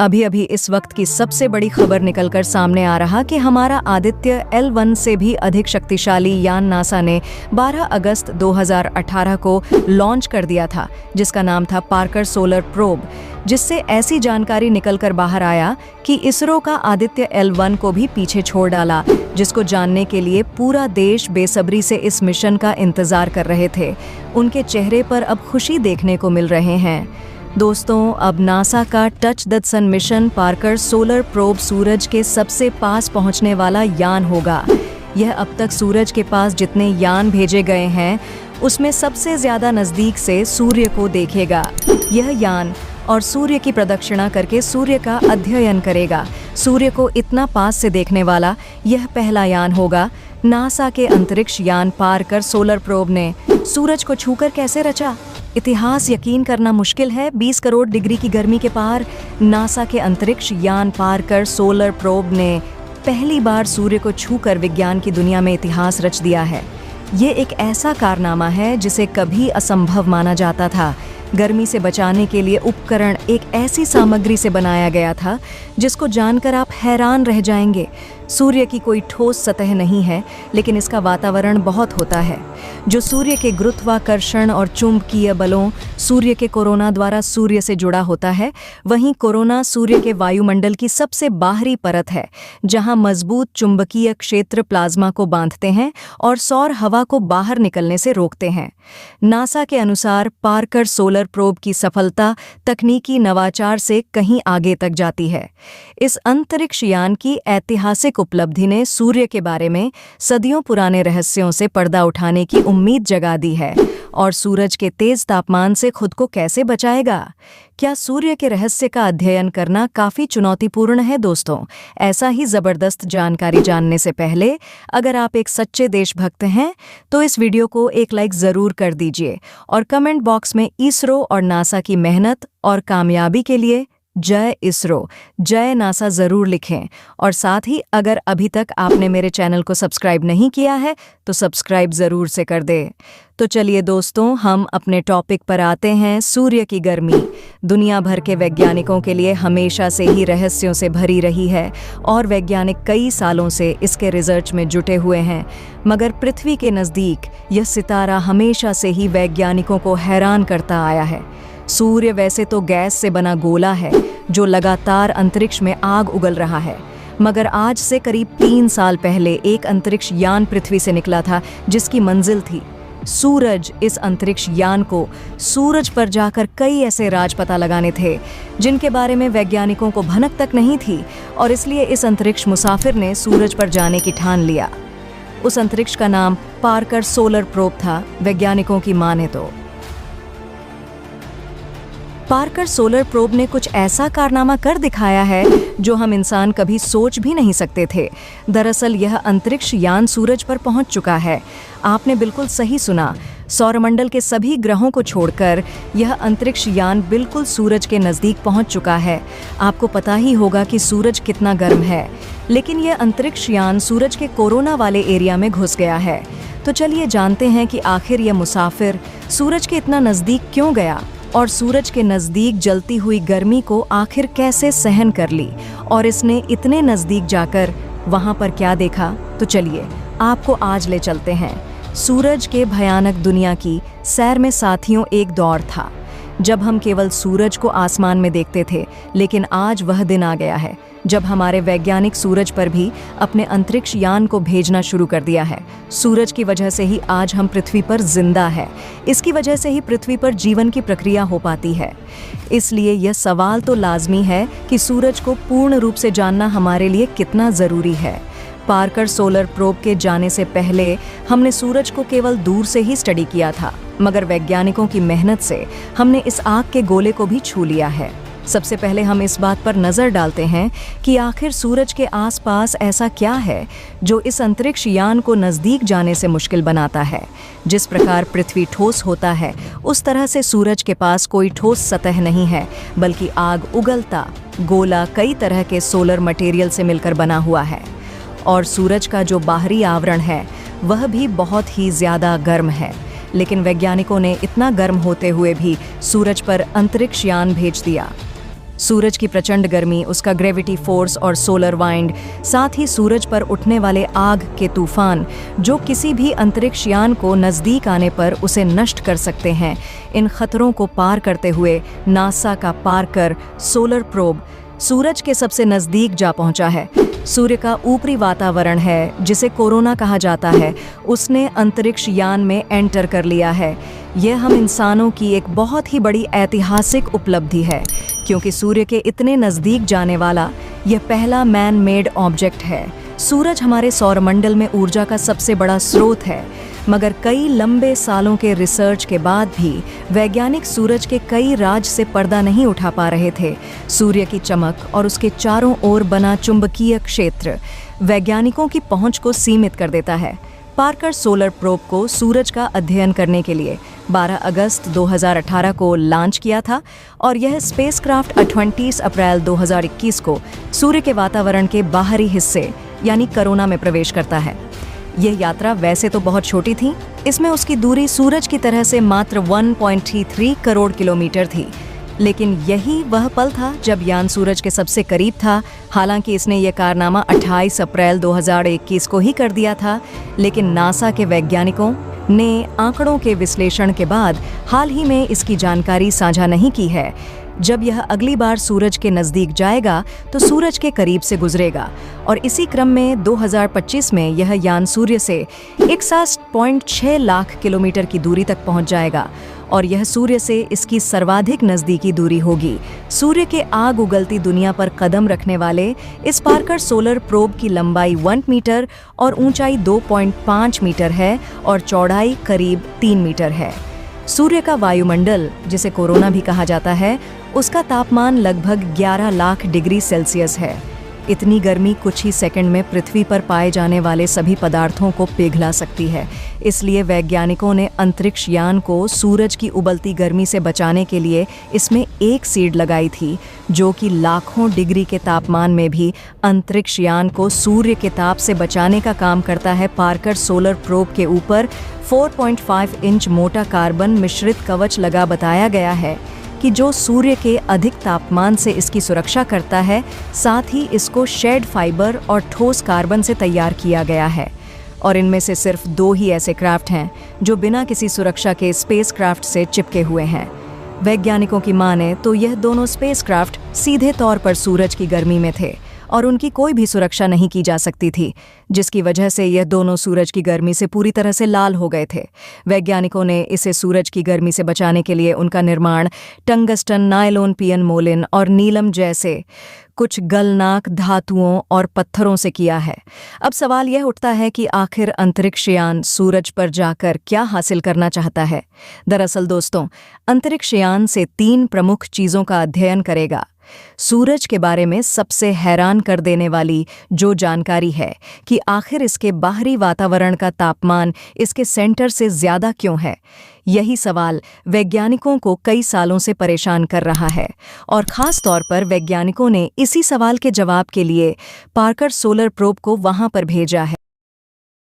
अभी अभी इस वक्त की सबसे बड़ी खबर निकलकर सामने आ रहा कि हमारा आदित्य L1 से भी अधिक शक्तिशाली यान नासा ने 12 अगस्त 2018 को लॉन्च कर दिया था, जिसका नाम था पार्कर सोलर प्रोब, जिससे ऐसी जानकारी निकलकर बाहर आया कि इसरो का आदित्य L1 को भी पीछे छोड़ डाला, जिसको जानने के लिए पूरा देश बेसब्री से इस मिशन का इंतजार कर रहे थे। उनके चेहरे पर अब खुशी देखने को मिल रहे हैं। दोस्तों, अब नासा का touch the sun mission Parker solar probe सूरज के सबसे पास पहुंचने वाला यान होगा। यह अब तक सूरज के पास जितने यान भेजे गए हैं, उसमें सबसे ज्यादा नजदीक से सूर्य को देखेगा। यह यान और सूर्य की प्रदक्षिणा करके सूर्य का अध्ययन करेगा। सूर्य को इतना पास से देखने वाला यह पहला यान होगा। नासा के अंतरिक्ष यान पार्कर सोलर प्रोब ने सूरज को छूकर कैसे रचा? इतिहास यकीन करना मुश्किल है। 20 करोड़ डिग्री की गर्मी के पार नासा के अंतरिक्ष यान पार्कर सोलर प्रोब ने पहली बार सूर्य को छूकर विज्ञान की दुनिया में इतिहास रच दिया है। ये एक ऐसा कारनामा है जिसे कभी असंभव माना जाता था। गर्मी से बचाने के लिए उपकरण एक ऐसी सामग्री से बनाया गया था जिसको जानकर आप हैरान रह जाएंगे। सूर्य की कोई ठोस सतह नहीं है, लेकिन इसका वातावरण बहुत होता है, जो सूर्य के गुरुत्वाकर्षण और चुंबकीय बलों सूर्य के कोरोना द्वारा सूर्य से जुड़ा होता है। वहीं कोरोना सूर्य के वायुमंडल की सबसे बाहरी परत है, जहां मजबूत चुंबकीय क्षेत्र प्लाज्मा को बांधते हैं और सौर हवा को बाहर निकलने से रोकते हैं। नासा के अनुसार पार्कर सोलर प्रोब की सफलता तकनीकी नवाचार से कहीं आगे तक जाती है। इस अंतरिक्ष यान की ऐतिहासिक उपलब्धि ने सूर्य के बारे में सदियों पुराने रहस्यों से पर्दा उठाने की उम्मीद जगा दी है। और सूरज के तेज तापमान से खुद को कैसे बचाएगा? क्या सूर्य के रहस्य का अध्ययन करना काफी चुनौतीपूर्ण है दोस्तों? ऐसा ही जबरदस्त जानकारी जानने से पहले अगर आप एक सच्चे देशभक्त हैं तो इस वीडियो को एक लाइक जरूर कर दीजिए और कमेंट बॉक्स में इसरो और नासा की मेहनत और कामयाबी के लिए जय इसरो, जय नासा जरूर लिखें। और साथ ही अगर अभी तक आपने मेरे चैनल को सब्सक्राइब नहीं किया है तो सब्सक्राइब जरूर से कर दे। तो चलिए दोस्तों, हम अपने टॉपिक पर आते हैं। सूर्य की गर्मी दुनिया भर के वैज्ञानिकों के लिए हमेशा से ही रहस्यों से भरी रही है और वैज्ञानिक कई सालों से इसके रिसर्च में जुटे हुए हैं। मगर पृथ्वी के नज़दीक यह सितारा हमेशा से ही वैज्ञानिकों को हैरान करता आया है। सूर्य वैसे तो गैस से बना गोला है जो लगातार अंतरिक्ष में आग उगल रहा है, मगर आज से करीब 3 साल पहले एक अंतरिक्ष यान पृथ्वी से निकला था जिसकी मंजिल थी सूरज। इस अंतरिक्ष यान को सूरज पर जाकर कई ऐसे राज पता लगाने थे जिनके बारे में वैज्ञानिकों को भनक तक नहीं थी, और इसलिए इस अंतरिक्ष मुसाफिर ने सूरज पर जाने की ठान लिया। उस अंतरिक्ष का नाम पार्कर सोलर प्रोब था, वैज्ञानिकों की माने तो। पार्कर सोलर प्रोब ने कुछ ऐसा कारनामा कर दिखाया है जो हम इंसान कभी सोच भी नहीं सकते थे। दरअसल यह अंतरिक्ष यान सूरज पर पहुंच चुका है। आपने बिल्कुल सही सुना, सौरमंडल के सभी ग्रहों को छोड़कर यह अंतरिक्ष यान बिल्कुल सूरज के नज़दीक पहुंच चुका है। आपको पता ही होगा कि सूरज कितना गर्म है, लेकिन यह अंतरिक्ष यान सूरज के कोरोना वाले एरिया में घुस गया है। तो चलिए जानते हैं कि आखिर यह मुसाफिर सूरज के इतना नज़दीक क्यों गया और सूरज के नज़दीक जलती हुई गर्मी को आखिर कैसे सहन कर ली, और इसने इतने नज़दीक जाकर वहाँ पर क्या देखा। तो चलिए आपको आज ले चलते हैं सूरज के भयानक दुनिया की सैर में। साथियों, एक दौर था जब हम केवल सूरज को आसमान में देखते थे, लेकिन आज वह दिन आ गया है जब हमारे वैज्ञानिक सूरज पर भी अपने अंतरिक्ष यान को भेजना शुरू कर दिया है। सूरज की वजह से ही आज हम पृथ्वी पर जिंदा है। इसकी वजह से ही पृथ्वी पर जीवन की प्रक्रिया हो पाती है। इसलिए यह सवाल तो लाजमी है कि सूरज को पूर्ण रूप से जानना हमारे लिए कितना ज़रूरी है। पार्कर सोलर प्रोब के जाने से पहले हमने सूरज को केवल दूर से ही स्टडी किया था, मगर वैज्ञानिकों की मेहनत से हमने इस आग के गोले को भी छू लिया है। सबसे पहले हम इस बात पर नज़र डालते हैं कि आखिर सूरज के आसपास ऐसा क्या है जो इस अंतरिक्ष यान को नज़दीक जाने से मुश्किल बनाता है। जिस प्रकार पृथ्वी ठोस होता है, उस तरह से सूरज के पास कोई ठोस सतह नहीं है, बल्कि आग उगलता गोला कई तरह के सोलर मटेरियल से मिलकर बना हुआ है। और सूरज का जो बाहरी आवरण है वह भी बहुत ही ज़्यादा गर्म है। लेकिन वैज्ञानिकों ने इतना गर्म होते हुए भी सूरज पर अंतरिक्ष यान भेज दिया। सूरज की प्रचंड गर्मी, उसका ग्रेविटी फोर्स और सोलर वाइंड, साथ ही सूरज पर उठने वाले आग के तूफान जो किसी भी अंतरिक्ष यान को नज़दीक आने पर उसे नष्ट कर सकते हैं। इन खतरों को पार करते हुए नासा का पार्कर सोलर प्रोब सूरज के सबसे नज़दीक जा पहुंचा है। सूर्य का ऊपरी वातावरण है, जिसे कोरोना कहा जाता है, उसने अंतरिक्ष यान में एंटर कर लिया है। यह हम इंसानों की एक बहुत ही बड़ी ऐतिहासिक उपलब्धि है, क्योंकि सूर्य के इतने नज़दीक जाने वाला यह पहला मैन मेड ऑब्जेक्ट है। सूरज हमारे सौरमंडल में ऊर्जा का सबसे बड़ा स्रोत है, मगर कई लंबे सालों के रिसर्च के बाद भी वैज्ञानिक सूरज के कई राज से पर्दा नहीं उठा पा रहे थे। सूर्य की चमक और उसके चारों ओर बना चुंबकीय क्षेत्र वैज्ञानिकों की पहुंच को सीमित कर देता है। पार्कर सोलर प्रोब को सूरज का अध्ययन करने के लिए 12 अगस्त 2018 को लॉन्च किया था और यह स्पेसक्राफ्ट 28 अप्रैल 2021 को सूर्य के वातावरण के बाहरी हिस्से यानी कोरोना में प्रवेश करता है। यह यात्रा वैसे तो बहुत छोटी थी, इसमें उसकी दूरी सूरज की तरह से मात्र 1.33 करोड़ किलोमीटर थी, लेकिन यही वह पल था जब यान सूरज के सबसे करीब था। हालांकि इसने यह कारनामा 28 अप्रैल 2021 को ही कर दिया था, लेकिन नासा के वैज्ञानिकों ने आंकड़ों के विश्लेषण के बाद हाल ही में इसकी जानकारी साझा नहीं की है। जब यह अगली बार सूरज के नज़दीक जाएगा तो सूरज के करीब से गुजरेगा और इसी क्रम में 2025 में यह यान सूर्य से 61.6 लाख किलोमीटर की दूरी तक पहुंच जाएगा और यह सूर्य से इसकी सर्वाधिक नज़दीकी दूरी होगी। सूर्य के आग उगलती दुनिया पर कदम रखने वाले इस पार्कर सोलर प्रोब की लंबाई 1 मीटर और ऊंचाई 2.5 मीटर है और चौड़ाई करीब 3 मीटर है। सूर्य का वायुमंडल, जिसे कोरोना भी कहा जाता है, उसका तापमान लगभग 11 लाख डिग्री सेल्सियस है। इतनी गर्मी कुछ ही सेकंड में पृथ्वी पर पाए जाने वाले सभी पदार्थों को पिघला सकती है। इसलिए वैज्ञानिकों ने अंतरिक्ष यान को सूरज की उबलती गर्मी से बचाने के लिए इसमें एक सीड लगाई थी, जो कि लाखों डिग्री के तापमान में भी अंतरिक्ष यान को सूर्य के ताप से बचाने का काम करता है। पार्कर सोलर प्रोब के ऊपर 4.5 इंच मोटा कार्बन मिश्रित कवच लगा बताया गया है कि जो सूर्य के अधिक तापमान से इसकी सुरक्षा करता है, साथ ही इसको शेड फाइबर और ठोस कार्बन से तैयार किया गया है। और इनमें से सिर्फ 2 ही ऐसे क्राफ्ट हैं जो बिना किसी सुरक्षा के स्पेसक्राफ्ट से चिपके हुए हैं। वैज्ञानिकों की माने तो यह दोनों स्पेसक्राफ्ट सीधे तौर पर सूरज की गर्मी में थे और उनकी कोई भी सुरक्षा नहीं की जा सकती थी, जिसकी वजह से यह दोनों सूरज की गर्मी से पूरी तरह से लाल हो गए थे। वैज्ञानिकों ने इसे सूरज की गर्मी से बचाने के लिए उनका निर्माण टंगस्टन, नायलॉन, पियन मोलिन और नीलम जैसे कुछ गलनाक धातुओं और पत्थरों से किया है। अब सवाल यह उठता है कि आखिर अंतरिक्ष यान सूरज पर जाकर क्या हासिल करना चाहता है। दरअसल दोस्तों, अंतरिक्ष यान से 3 प्रमुख चीज़ों का अध्ययन करेगा। सूरज के बारे में सबसे हैरान कर देने वाली जो जानकारी है कि आखिर इसके बाहरी वातावरण का तापमान इसके सेंटर से ज़्यादा क्यों है। यही सवाल वैज्ञानिकों को कई सालों से परेशान कर रहा है और ख़ास तौर पर वैज्ञानिकों ने इसी सवाल के जवाब के लिए पार्कर सोलर प्रोब को वहां पर भेजा है।